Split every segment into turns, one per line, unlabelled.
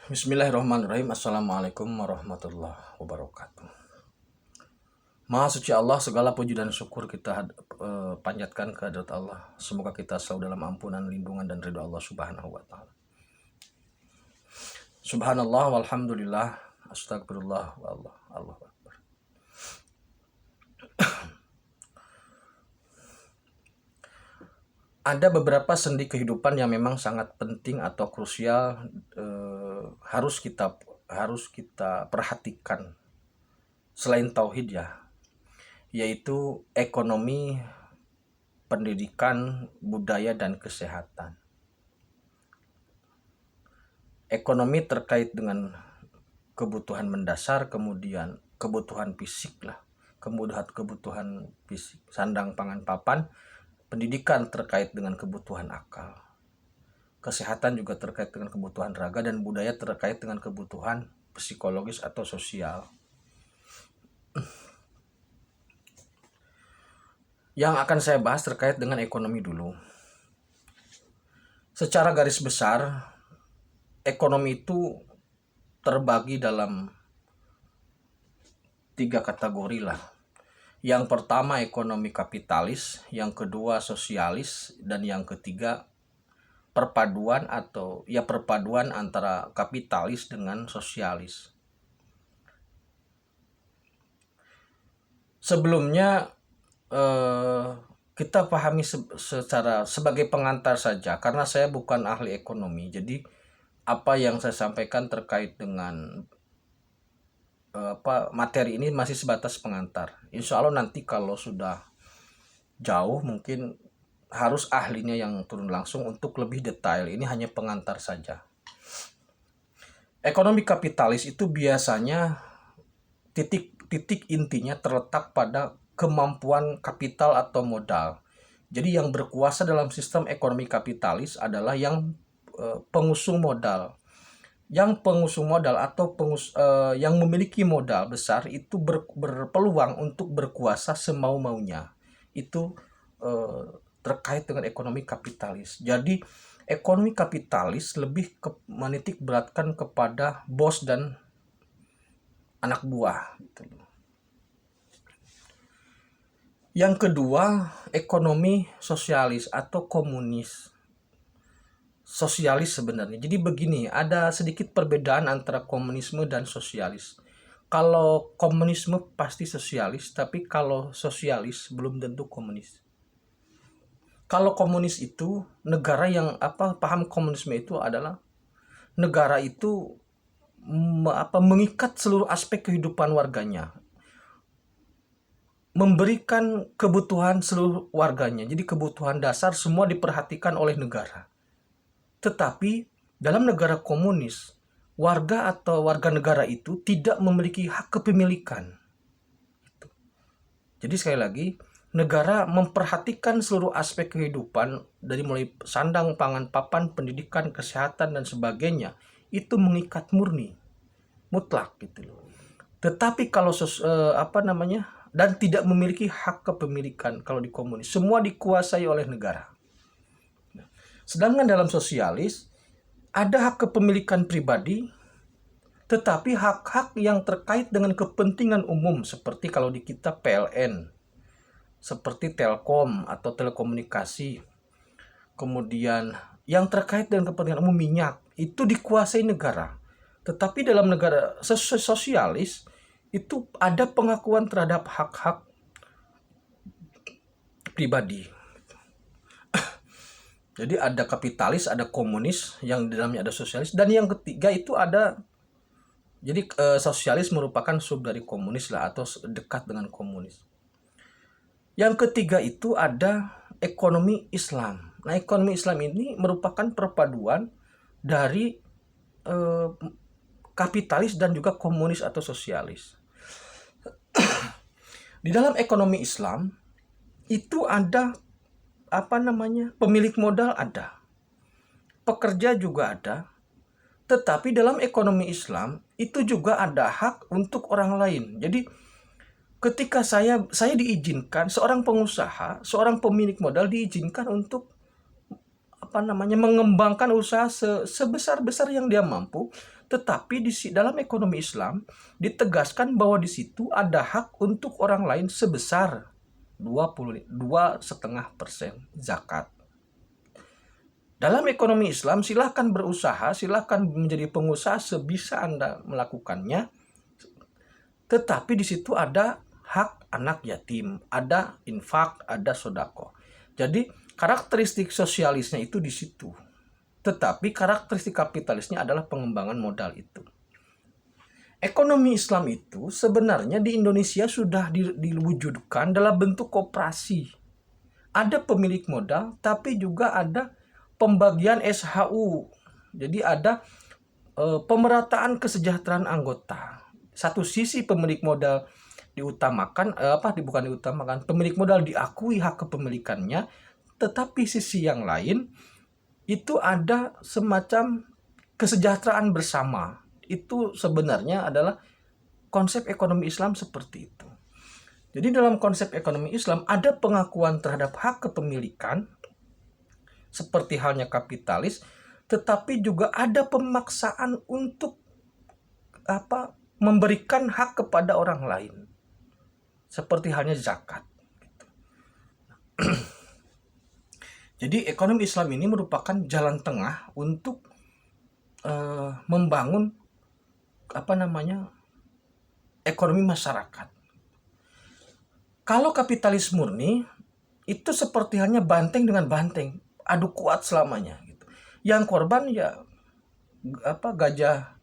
Bismillahirrahmanirrahim. Assalamualaikum warahmatullahi wabarakatuh. Maha suci Allah, segala puji dan syukur kita panjatkan kehadirat Allah. Semoga kita selalu dalam ampunan, lindungan, dan ridho Allah subhanahu wa ta'ala. Subhanallah walhamdulillah, astagfirullah wa Allah akbar. Ada beberapa sendi kehidupan yang memang sangat penting atau krusial, harus kita perhatikan selain tauhid ya, yaitu ekonomi, pendidikan, budaya, dan kesehatan. Ekonomi terkait dengan kebutuhan mendasar, kemudian kebutuhan fisik lah, kebutuhan fisik, sandang, pangan, papan. Pendidikan terkait dengan kebutuhan akal. Kesehatan juga terkait dengan kebutuhan raga, dan budaya terkait dengan kebutuhan psikologis atau sosial. Yang akan saya bahas terkait dengan ekonomi dulu. Secara garis besar, ekonomi itu terbagi dalam 3 kategori lah. Yang pertama ekonomi kapitalis, yang kedua sosialis, dan yang ketiga perpaduan antara kapitalis dengan sosialis. Sebelumnya kita pahami sebagai pengantar saja, karena saya bukan ahli ekonomi. Jadi apa yang saya sampaikan terkait dengan materi ini masih sebatas pengantar. Insya Allah nanti kalau sudah jauh mungkin harus ahlinya yang turun langsung untuk lebih detail. Ini hanya pengantar saja. Ekonomi kapitalis itu biasanya titik intinya terletak pada kemampuan kapital atau modal. Jadi yang berkuasa dalam sistem ekonomi kapitalis adalah yang pengusung modal. Yang pengusung modal atau yang memiliki modal besar itu berpeluang untuk berkuasa semau-maunya. Itu terkait dengan ekonomi kapitalis. Jadi ekonomi kapitalis lebih menitik beratkan kepada bos dan anak buah. Gitu. Yang kedua, ekonomi sosialis atau komunis. Sosialis sebenarnya. Jadi begini, ada sedikit perbedaan antara komunisme dan sosialis. Kalau komunisme pasti sosialis, tapi kalau sosialis belum tentu komunis. Kalau komunis itu negara yang paham komunisme itu adalah negara itu mengikat seluruh aspek kehidupan warganya, memberikan kebutuhan seluruh warganya. Jadi kebutuhan dasar semua diperhatikan oleh negara. Tetapi dalam negara komunis, warga atau warga negara itu tidak memiliki hak kepemilikan. Jadi sekali lagi, negara memperhatikan seluruh aspek kehidupan dari mulai sandang, pangan, papan, pendidikan, kesehatan, dan sebagainya. Itu mengikat murni, mutlak gitu loh. Tetapi kalau dan tidak memiliki hak kepemilikan kalau di komunis, semua dikuasai oleh negara. Sedangkan dalam sosialis, ada hak kepemilikan pribadi, tetapi hak-hak yang terkait dengan kepentingan umum, seperti kalau di kita PLN, seperti Telkom atau telekomunikasi, kemudian yang terkait dengan kepentingan umum minyak, itu dikuasai negara. Tetapi dalam negara sosialis, itu ada pengakuan terhadap hak-hak pribadi. Jadi ada kapitalis, ada komunis, yang di dalamnya ada sosialis, dan yang ketiga itu ada, jadi sosialis merupakan sub dari komunis lah, atau dekat dengan komunis. Yang ketiga itu ada ekonomi Islam. Nah, ekonomi Islam ini merupakan perpaduan dari kapitalis dan juga komunis atau sosialis. Di dalam ekonomi Islam itu ada pemilik modal ada, pekerja juga ada, tetapi dalam ekonomi Islam itu juga ada hak untuk orang lain. Jadi ketika saya diizinkan, seorang pengusaha, seorang pemilik modal diizinkan untuk mengembangkan usaha sebesar-besar yang dia mampu, tetapi dalam ekonomi Islam ditegaskan bahwa di situ ada hak untuk orang lain sebesar 2,5% zakat. Dalam ekonomi Islam, silahkan berusaha, silahkan menjadi pengusaha sebisa Anda melakukannya, tetapi di situ ada hak anak yatim, ada infak, ada sodako. Jadi karakteristik sosialisnya itu di situ. Tetapi karakteristik kapitalisnya adalah pengembangan modal itu. Ekonomi Islam itu sebenarnya di Indonesia sudah diwujudkan dalam bentuk koperasi. Ada pemilik modal, tapi juga ada pembagian SHU. Jadi ada pemerataan kesejahteraan anggota. Satu sisi pemilik modal diutamakan, pemilik modal diakui hak kepemilikannya, tetapi sisi yang lain itu ada semacam kesejahteraan bersama. Itu sebenarnya adalah konsep ekonomi Islam seperti itu. Jadi dalam konsep ekonomi Islam ada pengakuan terhadap hak kepemilikan seperti halnya kapitalis, tetapi juga ada pemaksaan untuk memberikan hak kepada orang lain, seperti halnya zakat. Jadi ekonomi Islam ini merupakan jalan tengah untuk membangun ekonomi masyarakat. Kalau kapitalis murni itu seperti halnya banteng dengan banteng, adu kuat selamanya gitu. Yang korban ya gajah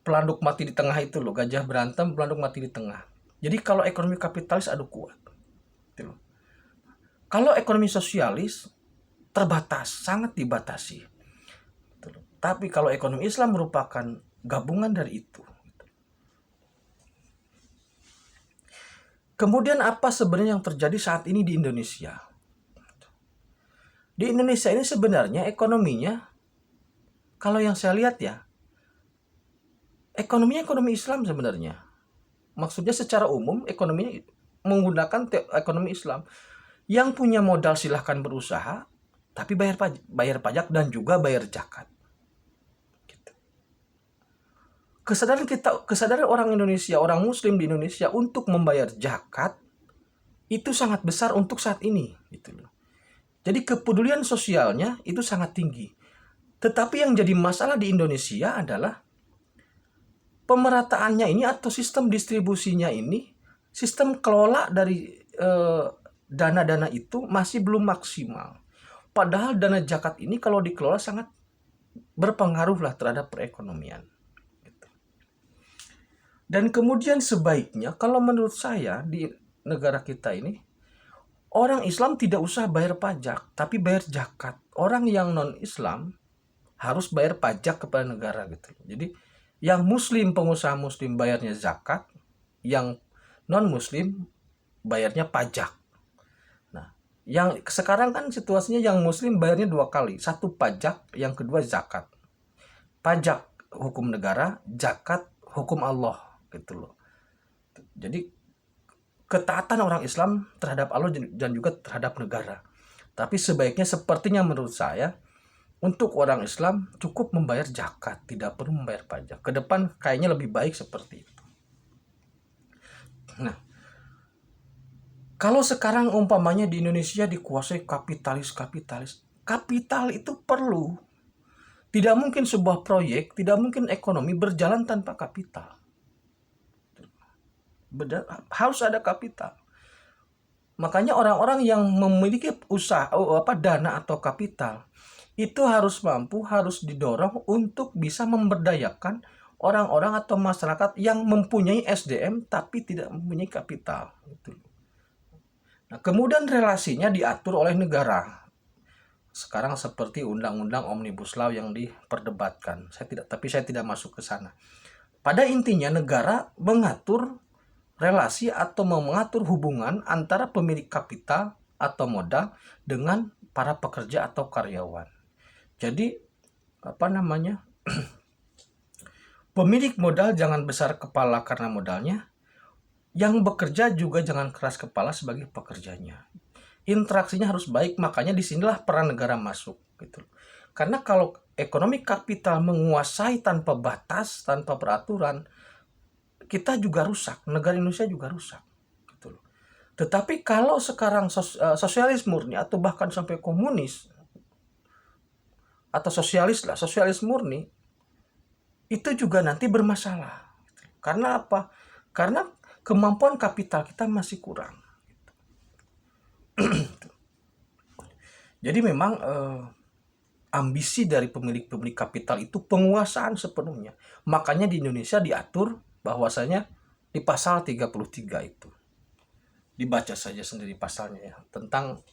pelanduk mati di tengah itu loh, gajah berantem pelanduk mati di tengah. Jadi kalau ekonomi kapitalis adu kuat gitu loh. Kalau ekonomi sosialis terbatas, sangat dibatasi gitu loh. Tapi kalau ekonomi Islam merupakan gabungan dari itu. Kemudian apa sebenarnya yang terjadi saat ini di Indonesia? Di Indonesia ini sebenarnya ekonominya, kalau yang saya lihat ya, ekonominya ekonomi Islam sebenarnya. Maksudnya secara umum ekonominya menggunakan ekonomi Islam. Yang punya modal silahkan berusaha, tapi bayar pajak dan juga bayar zakat. Kesadaran orang Indonesia, orang Muslim di Indonesia untuk membayar zakat itu sangat besar untuk saat ini, gitu loh. Jadi kepedulian sosialnya itu sangat tinggi. Tetapi yang jadi masalah di Indonesia adalah pemerataannya ini atau sistem distribusinya ini, sistem kelola dari dana-dana itu masih belum maksimal. Padahal dana zakat ini kalau dikelola sangat berpengaruh lah terhadap perekonomian. Dan kemudian sebaiknya, kalau menurut saya di negara kita ini, orang Islam tidak usah bayar pajak, tapi bayar zakat. Orang yang non-Islam harus bayar pajak kepada negara gitu. Jadi yang Muslim, pengusaha Muslim bayarnya zakat, yang non-Muslim bayarnya pajak. Nah, yang sekarang kan situasinya yang Muslim bayarnya dua kali, satu pajak, yang kedua zakat. Pajak hukum negara, zakat hukum Allah. Gitu loh. Jadi ketaatan orang Islam terhadap Allah dan juga terhadap negara. Tapi sebaiknya sepertinya menurut saya untuk orang Islam cukup membayar zakat, tidak perlu membayar pajak. Ke depan kayaknya lebih baik seperti itu. Nah, kalau sekarang umpamanya di Indonesia dikuasai kapitalis, kapital itu perlu. Tidak mungkin sebuah proyek, tidak mungkin ekonomi berjalan tanpa kapital. Harus ada kapital. Makanya orang-orang yang memiliki usaha dana atau kapital itu harus mampu, harus didorong untuk bisa memberdayakan orang-orang atau masyarakat yang mempunyai SDM tapi tidak mempunyai kapital. Nah, kemudian relasinya diatur oleh negara. Sekarang seperti undang-undang Omnibus Law yang diperdebatkan. Saya tidak masuk ke sana. Pada intinya negara mengatur relasi atau mengatur hubungan antara pemilik kapital atau modal dengan para pekerja atau karyawan. Jadi pemilik modal jangan besar kepala karena modalnya, yang bekerja juga jangan keras kepala sebagai pekerjanya. interaksinya harus baik. Makanya disinilah peran negara masuk gitu. Karena kalau ekonomi kapital menguasai tanpa batas, tanpa peraturan, kita juga rusak, negara Indonesia juga rusak gitu loh. Tetapi kalau sekarang sosialis murni atau bahkan sampai komunis atau sosialis lah, sosialis murni, itu juga nanti bermasalah. Karena apa? Karena kemampuan kapital kita masih kurang. Jadi memang ambisi dari pemilik-pemilik kapital itu penguasaan sepenuhnya. Makanya di Indonesia diatur bahwasanya di pasal 33 itu. Dibaca saja sendiri pasalnya ya, tentang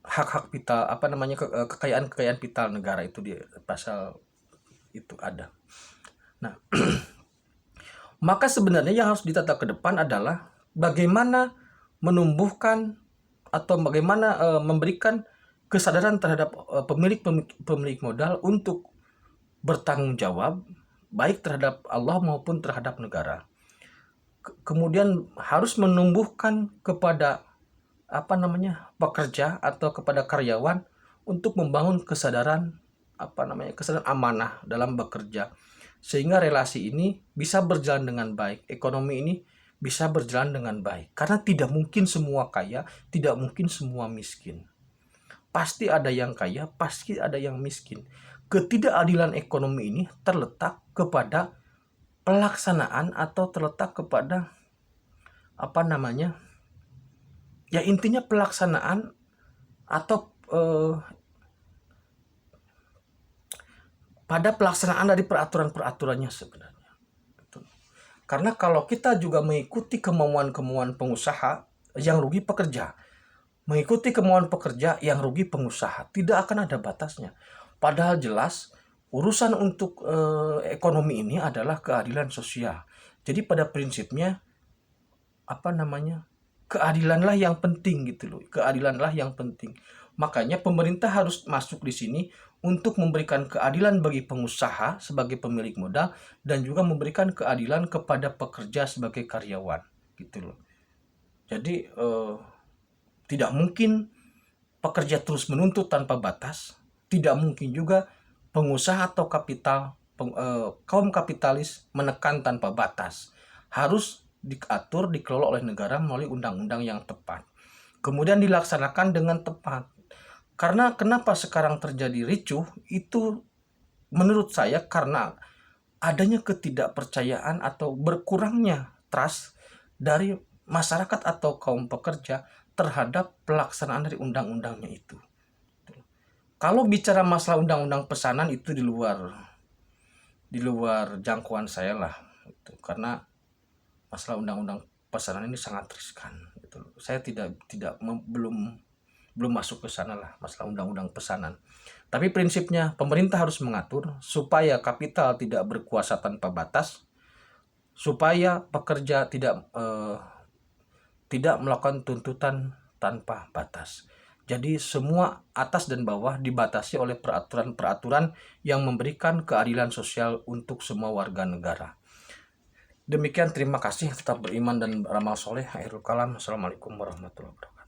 hak-hak vital, kekayaan-kekayaan vital negara itu di pasal itu ada. Nah, maka sebenarnya yang harus ditata ke depan adalah bagaimana menumbuhkan atau bagaimana memberikan kesadaran terhadap pemilik modal untuk bertanggung jawab baik terhadap Allah maupun terhadap negara. Kemudian harus menumbuhkan kepada pekerja atau kepada karyawan untuk membangun kesadaran kesadaran amanah dalam bekerja, sehingga relasi ini bisa berjalan dengan baik, ekonomi ini bisa berjalan dengan baik. Karena tidak mungkin semua kaya, tidak mungkin semua miskin. Pasti ada yang kaya, pasti ada yang miskin. Ketidakadilan ekonomi ini terletak kepada pelaksanaan atau terletak kepada ya intinya pelaksanaan atau pada pelaksanaan dari peraturan-peraturannya sebenarnya. Karena kalau kita juga mengikuti kemauan-kemauan pengusaha, yang rugi pekerja. Mengikuti kemauan pekerja, yang rugi pengusaha. Tidak akan ada batasnya. Padahal jelas urusan untuk ekonomi ini adalah keadilan sosial. Jadi pada prinsipnya keadilanlah yang penting gitu loh. Keadilanlah yang penting. Makanya pemerintah harus masuk di sini untuk memberikan keadilan bagi pengusaha sebagai pemilik modal dan juga memberikan keadilan kepada pekerja sebagai karyawan gitu loh. Jadi tidak mungkin pekerja terus menuntut tanpa batas, tidak mungkin juga pengusaha atau kaum kapitalis menekan tanpa batas. Harus diatur, dikelola oleh negara melalui undang-undang yang tepat. Kemudian dilaksanakan dengan tepat. Karena kenapa sekarang terjadi ricuh, itu menurut saya karena adanya ketidakpercayaan atau berkurangnya trust dari masyarakat atau kaum pekerja terhadap pelaksanaan dari undang-undangnya itu. Kalau bicara masalah undang-undang pesanan itu di luar jangkauan saya lah, karena masalah undang-undang pesanan ini sangat riskan. Saya belum masuk ke sana lah masalah undang-undang pesanan. Tapi prinsipnya pemerintah harus mengatur supaya kapital tidak berkuasa tanpa batas, supaya pekerja tidak melakukan tuntutan tanpa batas. Jadi semua atas dan bawah dibatasi oleh peraturan-peraturan yang memberikan keadilan sosial untuk semua warga negara. Demikian, terima kasih, tetap beriman dan beramal soleh. Akhirul kalam. Assalamualaikum warahmatullahi wabarakatuh.